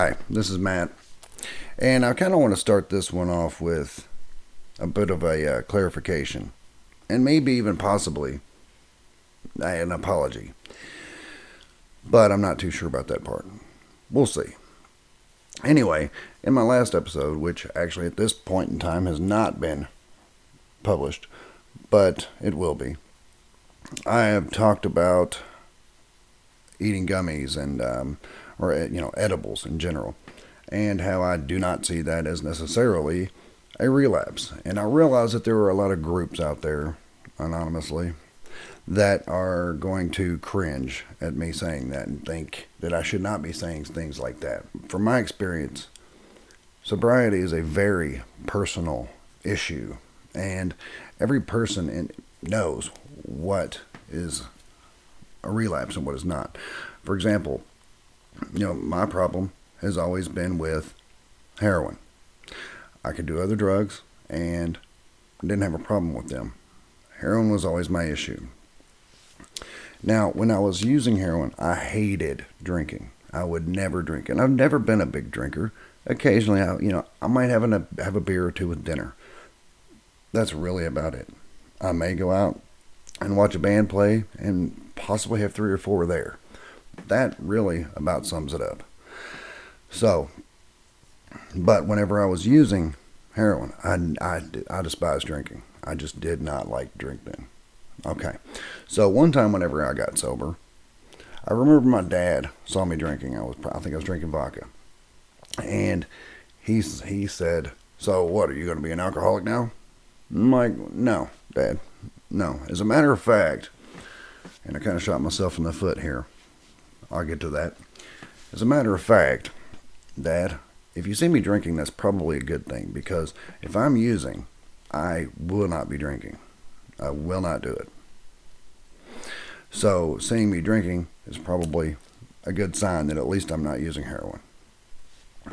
Hi, this is Matt, and I kind of want to start this one off with a bit of a clarification, and maybe even possibly an apology, but I'm not too sure about that part. We'll see. Anyway, in my last episode, which actually at this point in time has not been published, but it will be, I have talked about eating gummies and edibles in general, and how I do not see that as necessarily a relapse. And I realize that there are a lot of groups out there, anonymously, that are going to cringe at me saying that and think that I should not be saying things like that. From my experience, sobriety is a very personal issue, and every person knows what is a relapse and what is not. For example, my problem has always been with heroin. I could do other drugs and didn't have a problem with them. Heroin was always my issue. Now, when I was using heroin, I hated drinking. I would never drink, and I've never been a big drinker. Occasionally, I might have a beer or two with dinner. That's really about it. I may go out and watch a band play and possibly have 3 or 4 there. That really about sums it up. So, but whenever I was using heroin, I despised drinking. I just did not like drinking. Okay. So one time whenever I got sober, I remember my dad saw me drinking. I think I was drinking vodka. And he said, "So what, are you going to be an alcoholic now?" I'm like, "No, Dad. No. As a matter of fact," and I kind of shot myself in the foot here. I'll get to that. As a matter of fact, Dad, if you see me drinking, that's probably a good thing, because if I'm using, I will not be drinking. I will not do it. So seeing me drinking is probably a good sign that at least I'm not using heroin.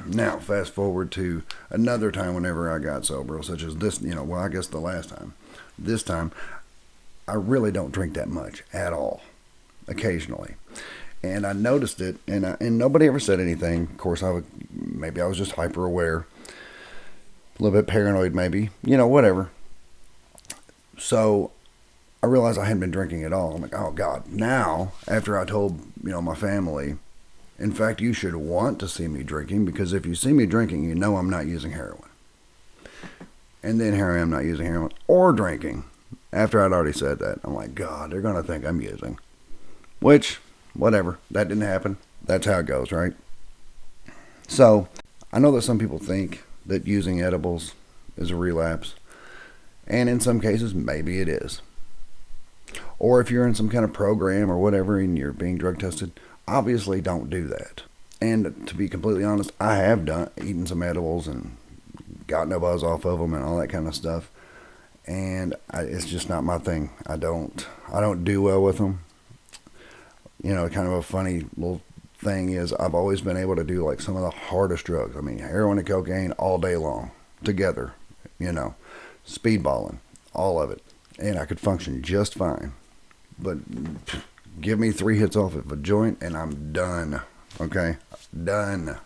Now, fast forward to another time whenever I got sober, such as this, I guess the last time. This time, I really don't drink that much at all. Occasionally. And I noticed it, and nobody ever said anything. Of course, maybe I was just hyper aware, a little bit paranoid, maybe, whatever. So I realized I hadn't been drinking at all. I'm like, oh God! Now, after I told my family, in fact, you should want to see me drinking, because if you see me drinking, I'm not using heroin. And then here I am not using heroin or drinking. After I'd already said that, I'm like, God, they're gonna think I'm using, which. Whatever. That didn't happen. That's how it goes, right? So, I know that some people think that using edibles is a relapse. And in some cases, maybe it is. Or if you're in some kind of program or whatever and you're being drug tested, obviously don't do that. And to be completely honest, I have eaten some edibles and gotten a buzz off of them and all that kind of stuff. And it's just not my thing. I don't do well with them. Kind of a funny little thing is I've always been able to do like some of the hardest drugs. I mean, heroin and cocaine all day long together, speedballing, all of it. And I could function just fine. But give me 3 hits off of a joint and I'm done. Okay? Done.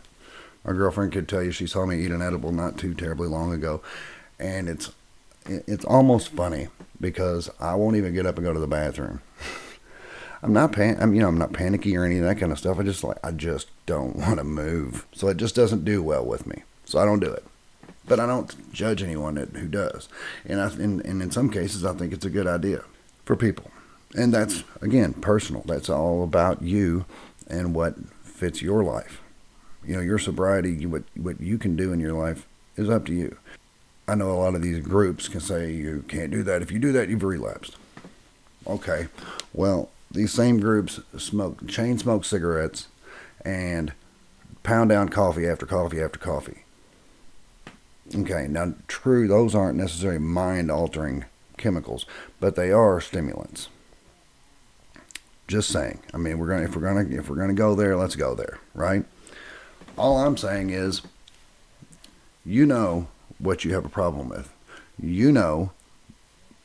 My girlfriend could tell you she saw me eat an edible not too terribly long ago. And it's almost funny because I won't even get up and go to the bathroom. I'm not panicky or any of that kind of stuff. I just don't want to move. So it just doesn't do well with me. So I don't do it. But I don't judge anyone who does. And in some cases, I think it's a good idea for people. And that's, again, personal. That's all about you and what fits your life. Your sobriety, what you can do in your life is up to you. I know a lot of these groups can say you can't do that. If you do that, you've relapsed. Okay, well, these same groups chain smoke cigarettes and pound down coffee after coffee after coffee. Okay, now true, those aren't necessarily mind-altering chemicals, but they are stimulants. Just saying. I mean, if we're gonna go there, let's go there, right? All I'm saying is, what you have a problem with.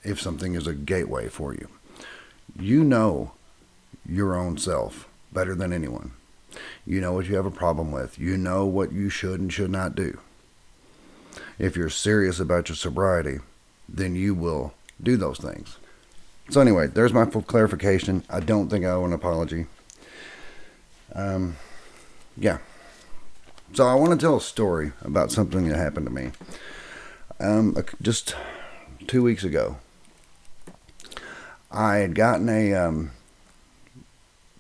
If something is a gateway for you. Your own self better than anyone. You know what you have a problem with. You know what you should and should not do. If you're serious about your sobriety, then you will do those things. So anyway, there's my full clarification. I don't think I owe an apology. Yeah. So I want to tell a story about something that happened to me. Just 2 weeks ago, I had gotten a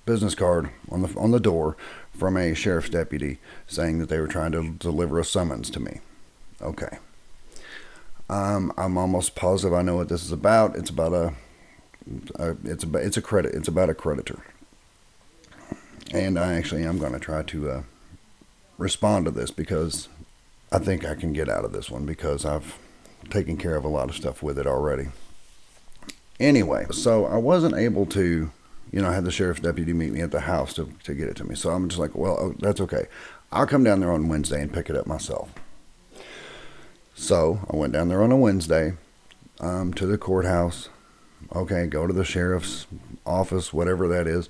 business card on the door from a sheriff's deputy saying that they were trying to deliver a summons to me. Okay. I'm almost positive I know what this is about. It's about it's about a creditor. And I'm going to try to respond to this because I think I can get out of this one because I've taken care of a lot of stuff with it already. Anyway, so I wasn't able to, have the sheriff's deputy meet me at the house to get it to me. So I'm just like, well, that's okay. I'll come down there on Wednesday and pick it up myself. So I went down there on a Wednesday to the courthouse. Okay, go to the sheriff's office, whatever that is.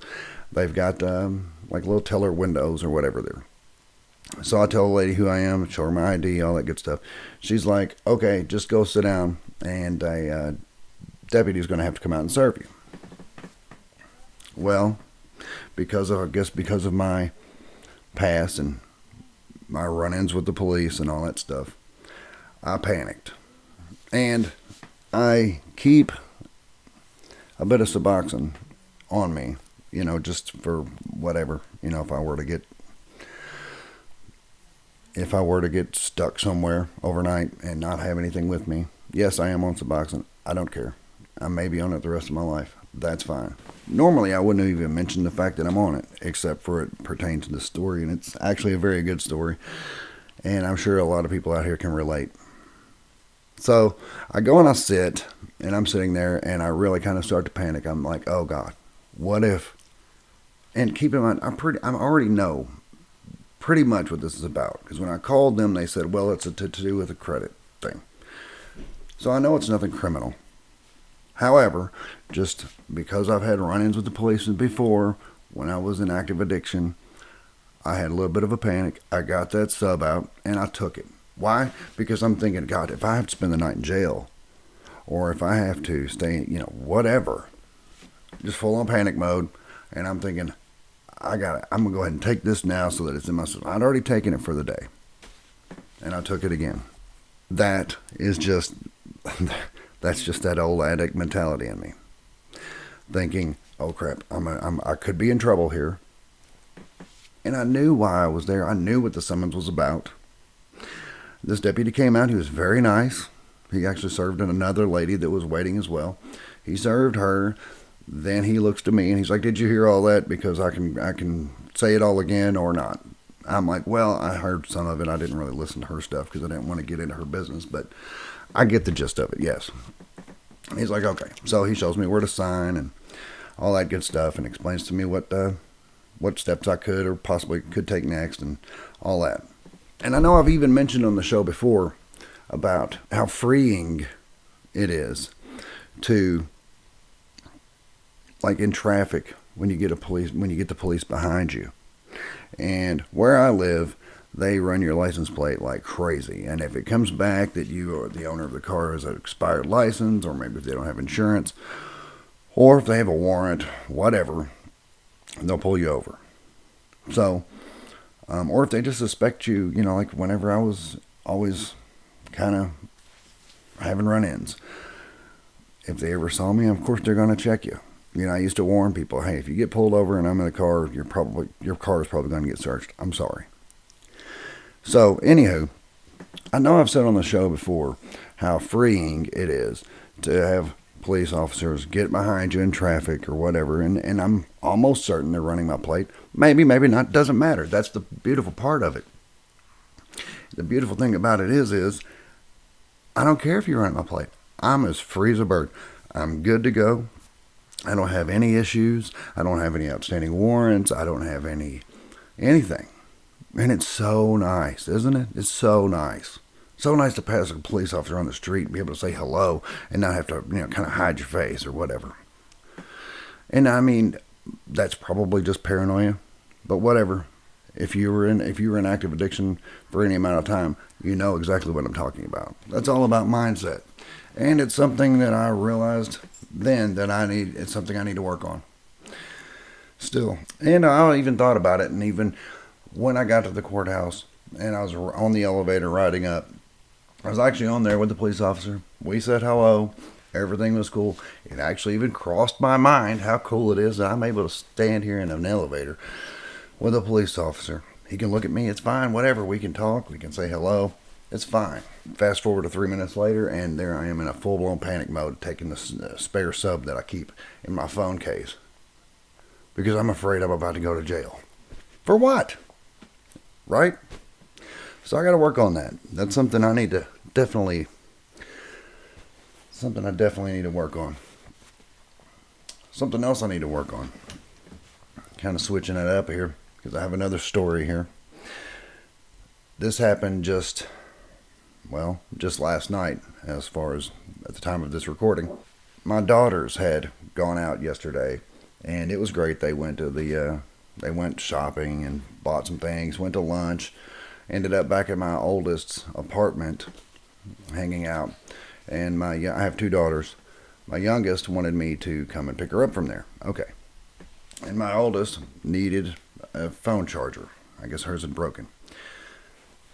They've got like little teller windows or whatever there. So I tell the lady who I am, show her my ID, all that good stuff. She's like, okay, just go sit down, and a deputy's going to have to come out and serve you. Well, because of my past and my run-ins with the police and all that stuff, I panicked. And I keep a bit of Suboxone on me, just for whatever, if I were to get stuck somewhere overnight and not have anything with me. Yes, I am on Suboxone. I don't care. I may be on it the rest of my life. That's fine. Normally, I wouldn't have even mentioned the fact that I'm on it, except for it pertains to this story, and it's actually a very good story, and I'm sure a lot of people out here can relate. So I go and I sit, and I'm sitting there, and I really kind of start to panic. I'm like, oh God, what if? And keep in mind, I already know pretty much what this is about, because when I called them, they said, well, it's to do with a credit thing. So I know it's nothing criminal. However, just because I've had run-ins with the police before, when I was in active addiction, I had a little bit of a panic. I got that sub out, and I took it. Why? Because I'm thinking, God, if I have to spend the night in jail, or if I have to stay, whatever, just full on panic mode, and I'm thinking, I'm going to go ahead and take this now so that it's in my system. I'd already taken it for the day, and I took it again. That is just, that's just that old addict mentality in me. Thinking, oh crap, I could be in trouble here. And I knew why I was there. I knew what the summons was about. This deputy came out. He was very nice. He actually served another lady that was waiting as well. He served her. Then he looks to me and he's like, did you hear all that? Because I can say it all again or not. I'm like, well, I heard some of it. I didn't really listen to her stuff because I didn't want to get into her business, but I get the gist of it, yes. He's like, okay. So he shows me where to sign and all that good stuff and explains to me what steps I could or possibly could take next and all that. And I know I've even mentioned on the show before about how freeing it is to, like in traffic, when you get the police behind you. And where I live, they run your license plate like crazy. And if it comes back that you or the owner of the car has an expired license, or maybe if they don't have insurance, or if they have a warrant, whatever, they'll pull you over. So, or if they just suspect you, like whenever I was always kind of having run-ins, if they ever saw me, of course they're going to check you. I used to warn people, hey, if you get pulled over and I'm in the car, your car is probably going to get searched. I'm sorry. So, anywho, I know I've said on the show before how freeing it is to have police officers get behind you in traffic or whatever, and I'm almost certain they're running my plate. Maybe, maybe not. Doesn't matter. That's the beautiful part of it. The beautiful thing about it is I don't care if you run my plate. I'm as free as a bird. I'm good to go. I don't have any issues. I don't have any outstanding warrants. I don't have anything. And it's so nice, isn't it? It's so nice. So nice to pass a police officer on the street and be able to say hello and not have to, kind of hide your face or whatever. And I mean, that's probably just paranoia. But whatever. If you were in active addiction for any amount of time, you know exactly what I'm talking about. That's all about mindset. And it's something that I realized then that it's something I need to work on still. And I even thought about it, and even when I got to the courthouse and I was on the elevator riding up, I was actually on there with the police officer. We said hello. Everything was cool. It actually even crossed my mind how cool it is that I'm able to stand here in an elevator with a police officer. He can look at me. It's fine. Whatever. We can talk. We can say hello. It's fine. Fast forward to 3 minutes later, and there I am in a full-blown panic mode, taking the spare sub that I keep in my phone case because I'm afraid I'm about to go to jail. For what? Right? So I got to work on that. That's something I need to definitely need to work on. Something else I need to work on. Kind of switching it up here because I have another story here. This happened just last night, as far as at the time of this recording. My daughters had gone out yesterday, and it was great. They went shopping and bought some things, went to lunch, ended up back at my oldest's apartment, hanging out. And I have 2 daughters. My youngest wanted me to come and pick her up from there. Okay. And my oldest needed a phone charger. I guess hers had broken.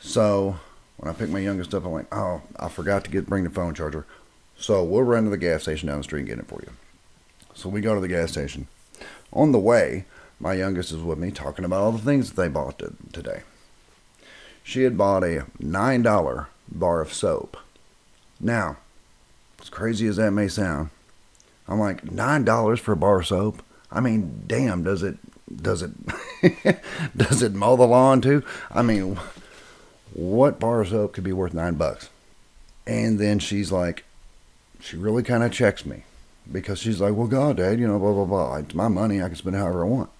So when I picked my youngest up, I went, oh, I forgot to bring the phone charger. So we'll run to the gas station down the street and get it for you. So we go to the gas station. On the way, my youngest is with me talking about all the things that they bought today. She had bought a $9 bar of soap. Now, as crazy as that may sound, I'm like, $9 for a bar of soap? I mean, damn, does it does it mow the lawn too? I mean, what bar of soap could be worth $9? And then she's like, she really kind of checks me because she's like, well, God, Dad, blah, blah, blah. It's my money. I can spend it however I want.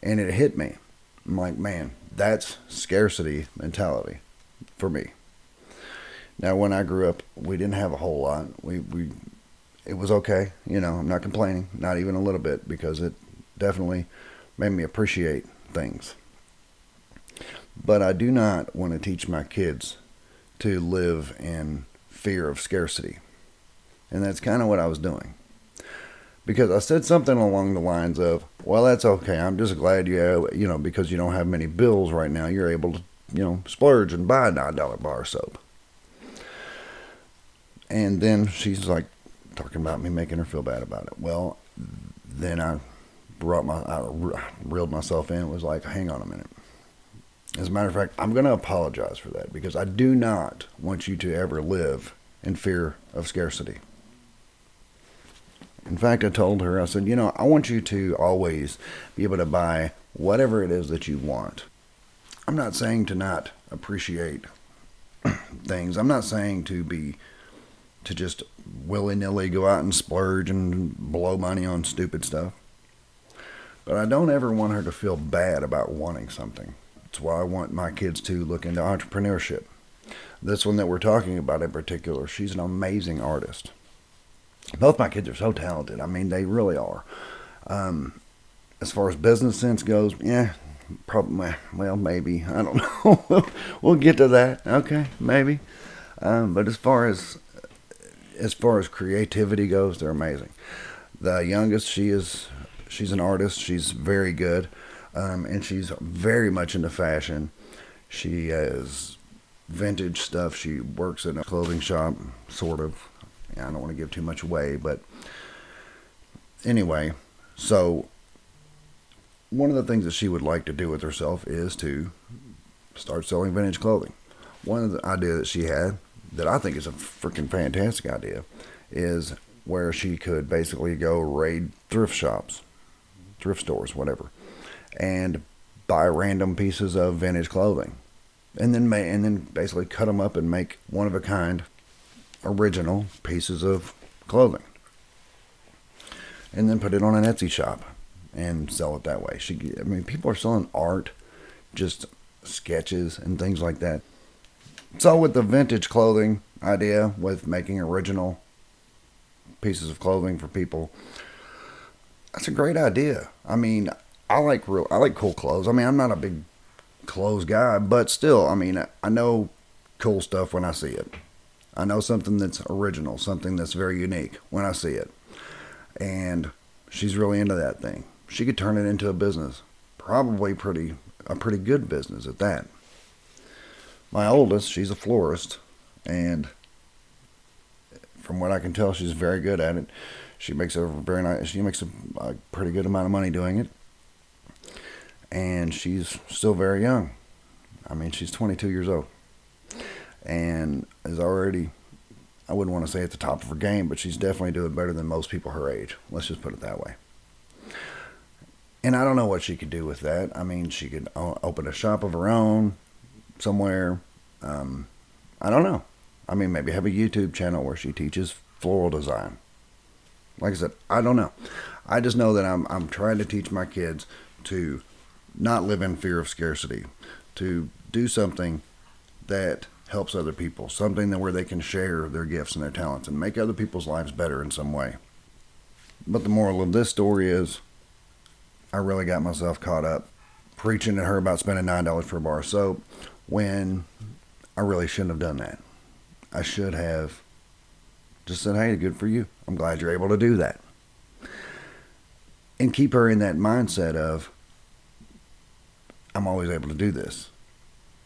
And it hit me. I'm like, man, that's scarcity mentality for me. Now, when I grew up, we didn't have a whole lot. It was okay. I'm not complaining, not even a little bit, because it definitely made me appreciate things. But I do not want to teach my kids to live in fear of scarcity. And that's kind of what I was doing. Because I said something along the lines of, well, that's okay. I'm just glad because you don't have many bills right now, you're able to, splurge and buy a $9 bar of soap. And then she's like talking about me making her feel bad about it. Well, then I reeled myself in. It was like, hang on a minute. As a matter of fact, I'm going to apologize for that because I do not want you to ever live in fear of scarcity. In fact, I told her, I said, I want you to always be able to buy whatever it is that you want. I'm not saying to not appreciate things. I'm not saying to just willy-nilly go out and splurge and blow money on stupid stuff. But I don't ever want her to feel bad about wanting something. That's why I want my kids to look into entrepreneurship. This one that we're talking about in particular, she's an amazing artist. Both my kids are so talented. I mean, they really are. As far as business sense goes, probably, well, maybe. I don't know. We'll get to that. Okay, maybe. But as far as creativity goes, they're amazing. The youngest, she's an artist. She's very good. And she's very much into fashion. She has vintage stuff. She works in a clothing shop, sort of. I don't want to give too much away, but anyway, so one of the things that she would like to do with herself is to start selling vintage clothing. One of the ideas that she had that I think is a freaking fantastic idea is where she could basically go raid thrift shops, thrift stores, whatever, and buy random pieces of vintage clothing, and then basically cut them up and make one of a kind original pieces of clothing, and then put it on an Etsy shop and sell it that way. People are selling art, just sketches and things like that. So with the vintage clothing idea, with making original pieces of clothing for people, that's a great idea. I mean, I like cool clothes. I mean, I'm not a big clothes guy, but still, I mean, I know cool stuff when I see it. I know something that's original, something that's very unique when I see it. And she's really into that thing. She could turn it into a business, probably a pretty good business at that. My oldest, she's a florist, and from what I can tell, she's very good at it. She makes a pretty good amount of money doing it, and she's still very young. I mean, she's 22 years old, and is already, I wouldn't want to say at the top of her game, but she's definitely doing better than most people her age. Let's just put it that way. And I don't know what she could do with that. I mean, she could open a shop of her own somewhere. I don't know. I mean, maybe have a YouTube channel where she teaches floral design. Like I said, I don't know. I just know that I'm trying to teach my kids to not live in fear of scarcity, to do something that helps other people, something that where they can share their gifts and their talents and make other people's lives better in some way. But the moral of this story is I really got myself caught up preaching to her about spending $9 for a bar of soap when I really shouldn't have done that. I should have just said, hey, good for you. I'm glad you're able to do that. And keep her in that mindset of, I'm always able to do this.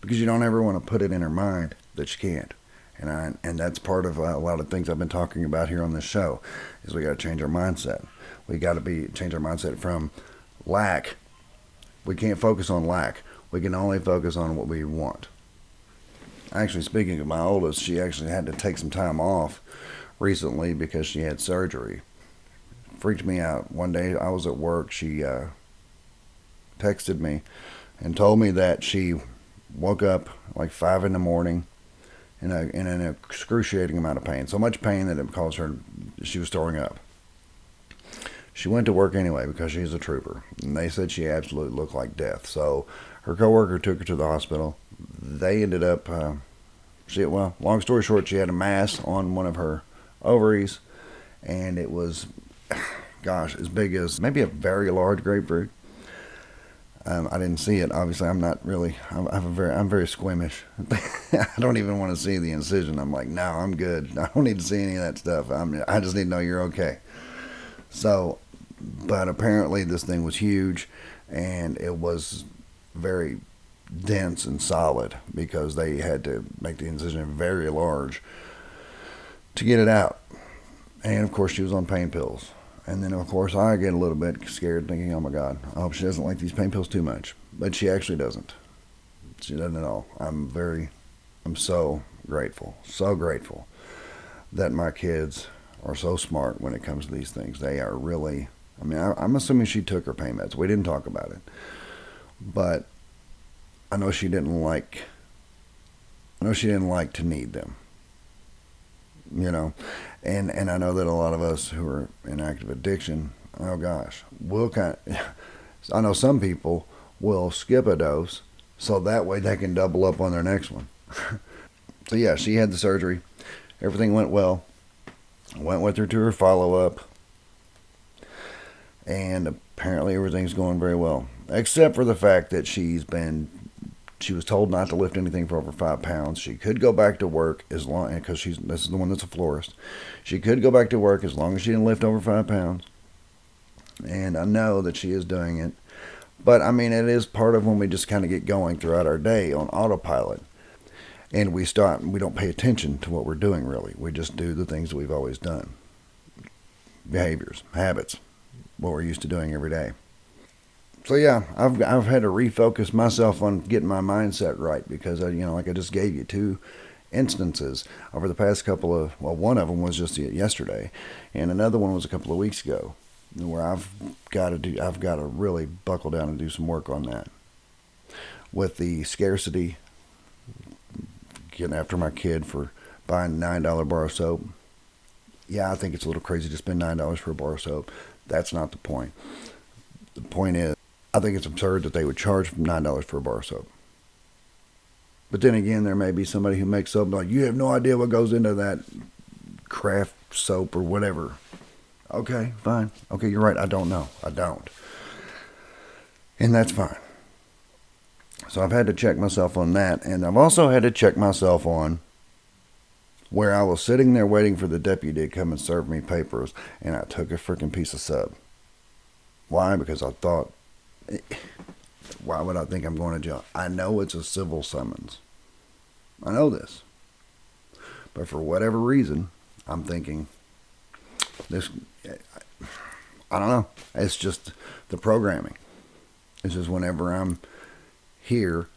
Because you don't ever want to put it in her mind that she can't. And that's part of a lot of things I've been talking about here on this show, is we got to change our mindset. We got to change our mindset from lack. We can't focus on lack. We can only focus on what we want. Actually, speaking of my oldest, she actually had to take some time off recently because she had surgery. Freaked me out. One day I was at work. She texted me and told me that she woke up like 5 in the morning in an excruciating amount of pain. So much pain that it caused her, she was throwing up. She went to work anyway because she's a trooper. And they said she absolutely looked like death. So her coworker took her to the hospital. They ended up, long story short, she had a mass on one of her ovaries. And it was, gosh, as big as maybe a very large grapefruit. I didn't see it. Obviously, I'm not really. I'm very squeamish. I don't even want to see the incision. I'm like, no, I'm good. I don't need to see any of that stuff. I just need to know you're okay. So, but apparently this thing was huge, and it was very dense and solid because they had to make the incision very large to get it out. And of course, she was on pain pills. And then, of course, I get a little bit scared thinking, oh my God, I hope she doesn't like these pain pills too much. But she actually doesn't. She doesn't at all. I'm so grateful that my kids are so smart when it comes to these things. They are really, I'm assuming she took her pain meds. We didn't talk about it. But I know she didn't like to need them. You know, and I know that a lot of us who are in active addiction, oh gosh, I know some people will skip a dose so that way they can double up on their next one. So yeah, she had the surgery. Everything went well. I went with her to her follow-up. And apparently everything's going very well. Except for the fact that she was told not to lift anything for over 5 pounds. She could go back to work as long, because this is the one that's a florist. She could go back to work as long as she didn't lift over 5 pounds. And I know that she is doing it. But I mean, it is part of when we just kind of get going throughout our day on autopilot. And we don't pay attention to what we're doing really. We just do the things that we've always done. Behaviors, habits, what we're used to doing every day. So yeah, I've had to refocus myself on getting my mindset right because like I just gave you 2 instances over the past couple of, one of them was just yesterday, and another one was a couple of weeks ago, where I've got to really buckle down and do some work on that. With the scarcity, getting after my kid for buying a $9 bar of soap. Yeah, I think it's a little crazy to spend $9 for a bar of soap. That's not the point. The point is, I think it's absurd that they would charge $9 for a bar of soap. But then again, there may be somebody who makes soap like, you have no idea what goes into that craft soap or whatever. Okay, fine. Okay, you're right. I don't know. I don't. And that's fine. So I've had to check myself on that. And I've also had to check myself on where I was sitting there waiting for the deputy to come and serve me papers, and I took a freaking piece of sub. Why? Because I thought, why would I think I'm going to jail? I know it's a civil summons. I know this. But for whatever reason, I'm thinking, this, I don't know. It's just the programming. It's just whenever I'm here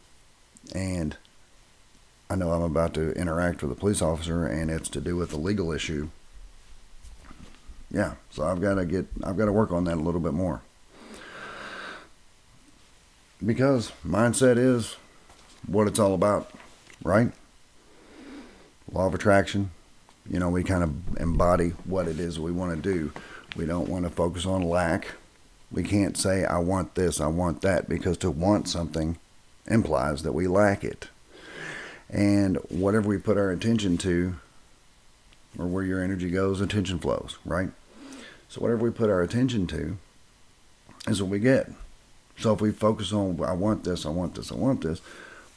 and I know I'm about to interact with a police officer and it's to do with a legal issue. Yeah, so I've got to work on that a little bit more. Because mindset is what it's all about, right? Law of attraction. You know, we kind of embody what it is we want to do. We don't want to focus on lack. We can't say, I want this, I want that, because to want something implies that we lack it. And whatever we put our attention to, or where your energy goes, attention flows, right? So whatever we put our attention to is what we get. So if we focus on, I want this, I want this, I want this,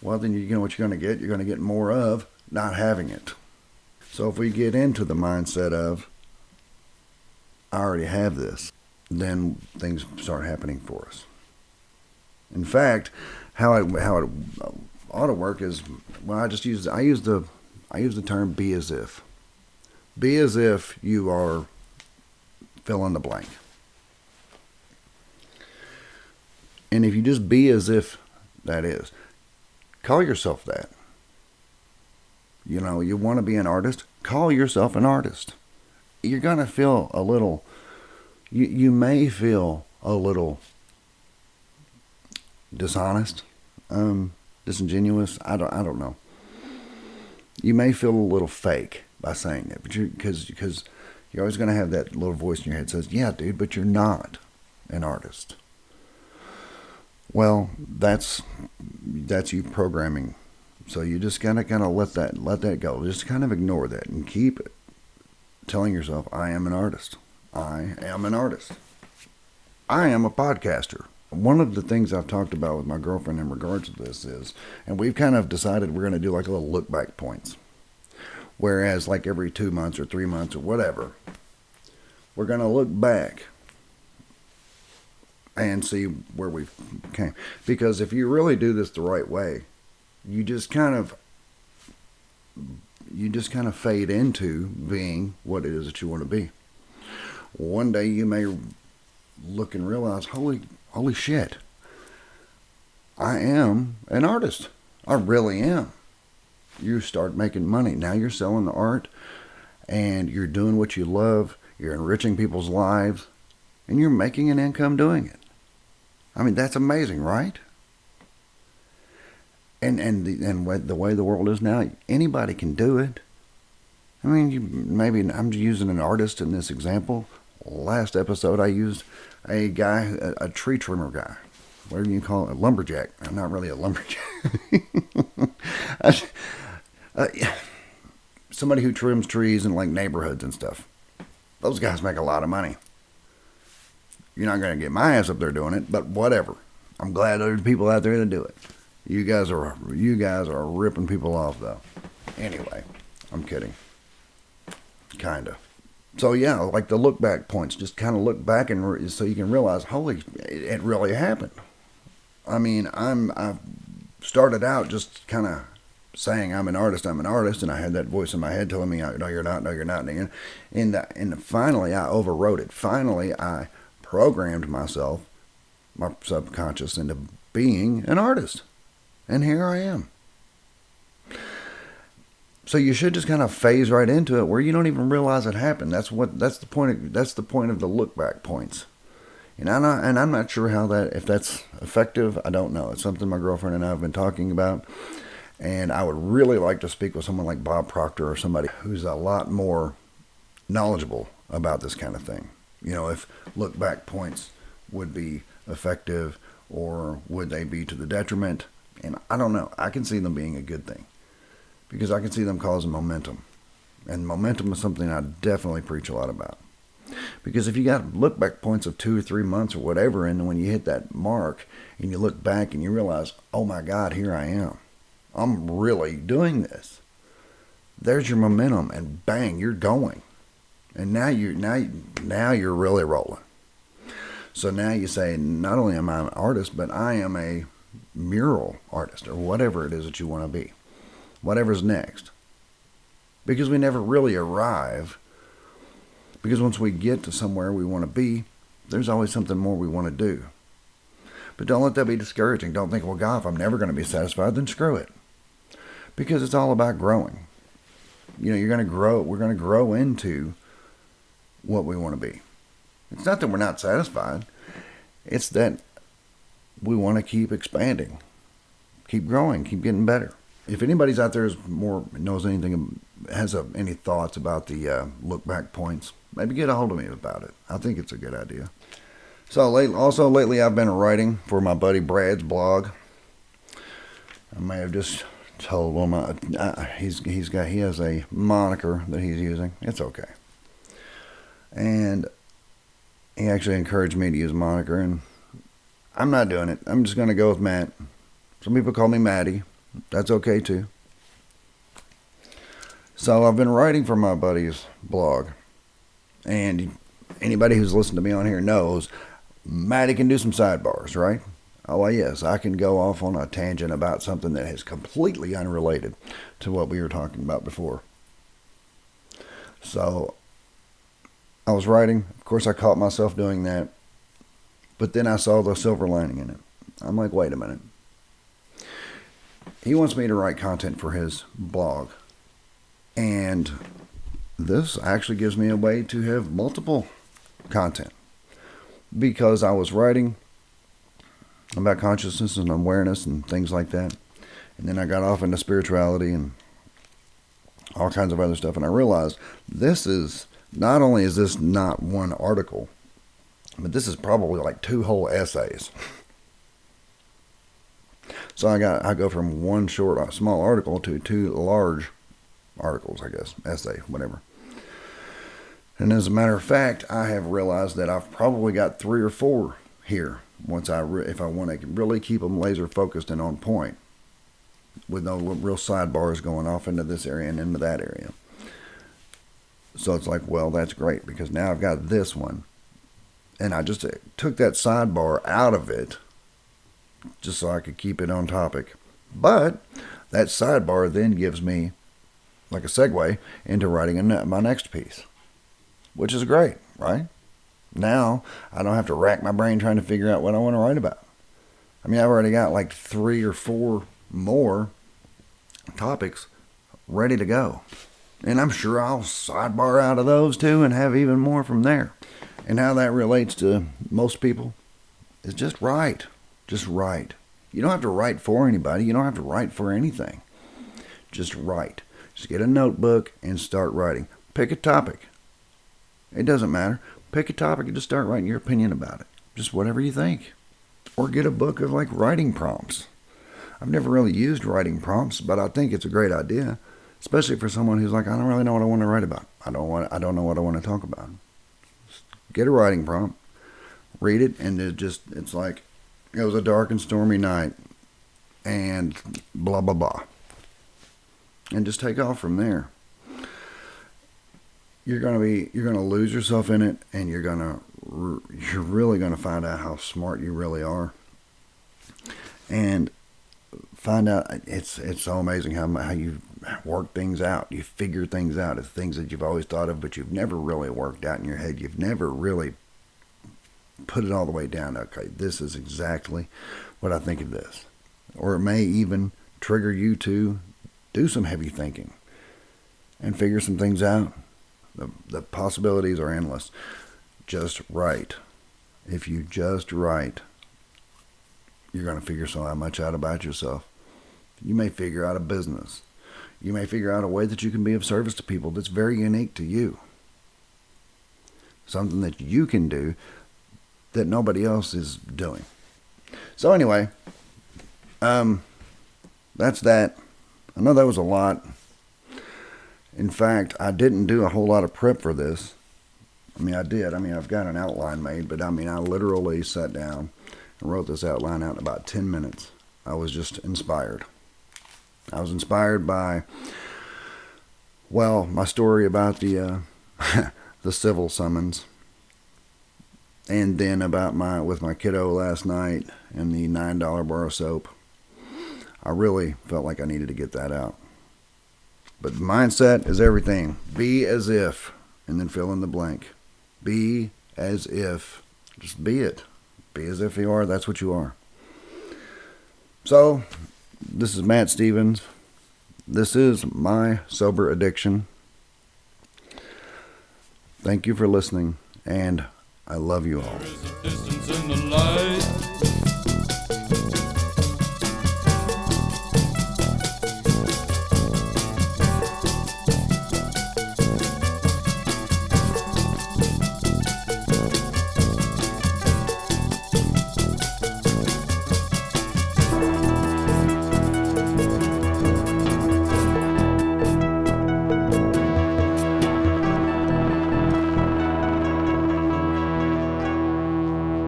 well, then you know what you're going to get? You're going to get more of not having it. So if we get into the mindset of, I already have this, then things start happening for us. In fact, how it ought to work is, well, I use the term be as if. Be as if you are fill in the blank. And if you just be as if that is, call yourself that. You know, you want to be an artist, call yourself an artist. You're going to feel a little, you may feel a little dishonest, disingenuous. I don't know. You may feel a little fake by saying it, but because you're always going to have that little voice in your head that says, yeah, dude, but you're not an artist. Well, that's you programming. So you just gotta kind of let that go. Just kind of ignore that and keep telling yourself, I am an artist. I am an artist. I am a podcaster. One of the things I've talked about with my girlfriend in regards to this is, and we've kind of decided we're going to do like a little look back points. Whereas like every 2 months or 3 months or whatever, we're going to look back and see where we came. Because if you really do this the right way, you just kind of fade into being what it is that you want to be. One day you may look and realize, holy shit, I am an artist. I really am. You start making money. Now you're selling the art and you're doing what you love. You're enriching people's lives and you're making an income doing it. I mean, that's amazing, right? And the way the world is now, anybody can do it. I mean, maybe I'm using an artist in this example. Last episode, I used a guy, a tree trimmer guy. Whatever you call it, a lumberjack. I'm not really a lumberjack. Somebody who trims trees in like neighborhoods and stuff. Those guys make a lot of money. You're not going to get my ass up there doing it, but whatever. I'm glad there's people out there to do it. You guys are ripping people off though. Anyway, I'm kidding. Kinda. So yeah, like the look back points. Just kind of look back and so you can realize, holy, it really happened. I mean, I started out just kind of saying I'm an artist, and I had that voice in my head telling me, no, you're not, no, you're not. And finally, I overrode it. Finally, I programmed myself, my subconscious, into being an artist. And here I am. So you should just kind of phase right into it where you don't even realize it happened. That's the point of the look back points. And I'm not sure if that's effective. I don't know. It's something my girlfriend and I have been talking about. And I would really like to speak with someone like Bob Proctor or somebody who's a lot more knowledgeable about this kind of thing. You know, if look back points would be effective or would they be to the detriment? And I don't know. I can see them being a good thing because I can see them causing momentum. And momentum is something I definitely preach a lot about. Because if you got look back points of 2 or 3 months or whatever, and when you hit that mark and you look back and you realize, oh my God, here I am. I'm really doing this. There's your momentum, and bang, you're going. And now you're really rolling. So now you say, not only am I an artist, but I am a mural artist, or whatever it is that you want to be. Whatever's next. Because we never really arrive. Because once we get to somewhere we want to be, there's always something more we want to do. But don't let that be discouraging. Don't think, well, God, if I'm never going to be satisfied, then screw it. Because it's all about growing. You're going to grow. We're going to grow into what we want to be. It's not that we're not satisfied. It's that we want to keep expanding, keep growing, keep getting better. If anybody's out there knows anything, has any thoughts about the look back points, maybe get a hold of me about it. I think it's a good idea. So lately I've been writing for my buddy Brad's blog. I may have just told him he has a moniker that he's using. It's okay. And he actually encouraged me to use a moniker, and I'm not doing it. I'm just going to go with Matt. Some people call me Matty. That's okay too. So I've been writing for my buddy's blog, and anybody who's listened to me on here knows Matty can do some sidebars, right? Oh, well, yes, I can go off on a tangent about something that is completely unrelated to what we were talking about before. So I was writing. Of course, I caught myself doing that. But then I saw the silver lining in it. I'm like, wait a minute. He wants me to write content for his blog. And this actually gives me a way to have multiple content. Because I was writing about consciousness and awareness and things like that. And then I got off into spirituality and all kinds of other stuff. And I realized not only is this not one article, but this is probably like 2 whole essays. So I go from one small article to 2 large articles, I guess, essay, whatever. And as a matter of fact, I have realized that I've probably got 3 or 4 here. If I want to really keep them laser focused and on point, with no real sidebars going off into this area and into that area. So it's like, well, that's great, because now I've got this one. And I just took that sidebar out of it just so I could keep it on topic. But that sidebar then gives me like a segue into writing my next piece, which is great, right? Now I don't have to rack my brain trying to figure out what I want to write about. I mean, I've already got like 3 or 4 more topics ready to go. And I'm sure I'll sidebar out of those too and have even more from there. And how that relates to most people is just write. Just write. You don't have to write for anybody. You don't have to write for anything. Just write. Just get a notebook and start writing. Pick a topic. It doesn't matter. Pick a topic and just start writing your opinion about it. Just whatever you think. Or get a book of like writing prompts. I've never really used writing prompts, but I think it's a great idea. Especially for someone who's like, I don't really know what I want to write about. I don't know what I want to talk about. Get a writing prompt, read it, and it's like, it was a dark and stormy night, and blah, blah, blah. And just take off from there. You're going to lose yourself in it, and you're really going to find out how smart you really are. And find out, it's so amazing how you work things out. You figure things out. It's things that you've always thought of, but you've never really worked out in your head. You've never really put it all the way down. Okay, this is exactly what I think of this. Or it may even trigger you to do some heavy thinking and figure some things out. The possibilities are endless. Just write. If you just write, you're going to figure so much out about yourself. You may figure out a business. You may figure out a way that you can be of service to people that's very unique to you. Something that you can do that nobody else is doing. So anyway, that's that. I know that was a lot. In fact, I didn't do a whole lot of prep for this. I mean, I did. I mean, I've got an outline made, but I mean, I literally sat down and wrote this outline out in about 10 minutes. I was just inspired. I was inspired by, well, my story about the the civil summons, and then about with my kiddo last night and the $9 bar of soap. I really felt like I needed to get that out. But mindset is everything. Be as if, and then fill in the blank. Be as if. Just be it. Be as if you are. That's what you are. So, this is Matt Stevens. This is my sober addiction. Thank you for listening, and I love you all. There is a distance in the light.